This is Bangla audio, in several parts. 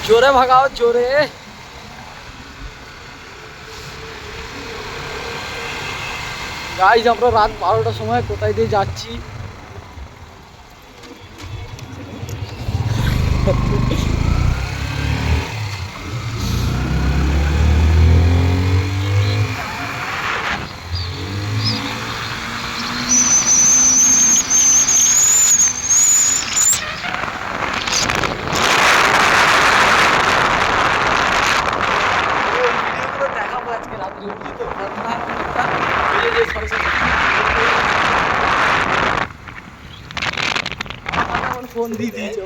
জোরে ভাগাও জোরে। গাইজ আমরা রাত 12টার সময় কোথায় দিয়ে যাচ্ছি। দেখাবো আজকে রাত্রে, বুঝলি তো? ফোন দিয়ে দিয়েছে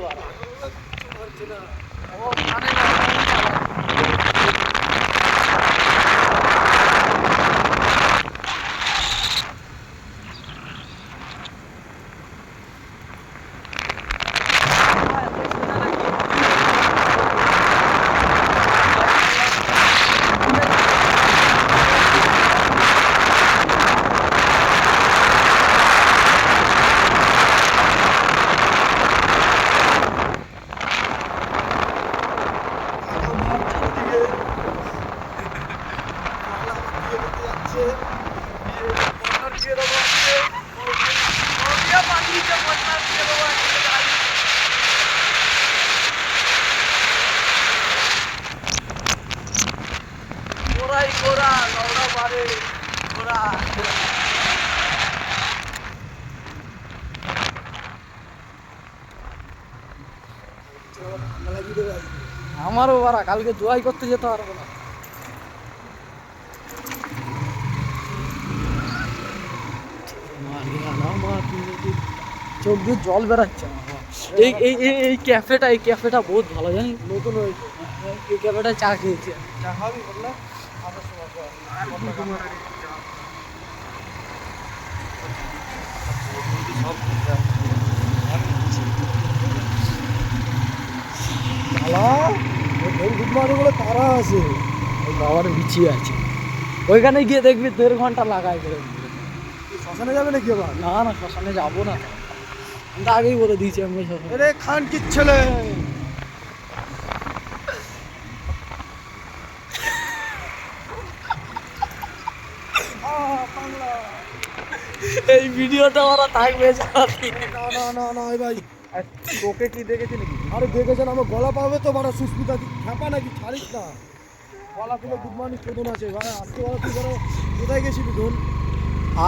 আমারও বারা কালকে জোয়াই করতে যেতে পারবো না। চোখ দিয়ে জল বেড়াচ্ছে এই এই এই ক্যাফেটা বহুত ভালো জানি, নতুন হয়েছে। এই ক্যাফেটা চা খেয়েছি, চা খাবি বললে তারা আছে, ওই বাবার বিছিয়ে আছে। ওইখানে গিয়ে দেখবি 1.5 ঘন্টা লাগায় করে। শ্মশানে যাবে নাকি আবার? না না, শ্মশানে যাবো না, আমি তো আগেই বলে দিয়েছি আমি শ্মশানে। খান কি ছেলে এই ভিডিওটা ওরা থাকবে। না না না না ভাই, তোকে কি দেখেছি নাকি? আরে দেখেছেন, আমার গলা পাবে তো বড় সুস্মিতা খ্যাপা নাকি, ছাড়িস না গলা খুলে। গুড মর্নিং চোদন আছে ভাই, আজকে বড় তুই বড় কোথায় গেছিলি ধন?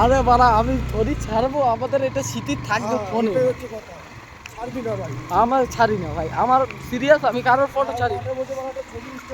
আরে বাড়া আমি থরি ছাড়বো, আমাদের এটা স্মৃতি থাকবে ফোনে, হচ্ছে কথা। ছাড়বি না ভাই? আমার ছাড়ি না ভাই, আমার সিরিয়াস, আমি কারোর ফটো ছাড়ি।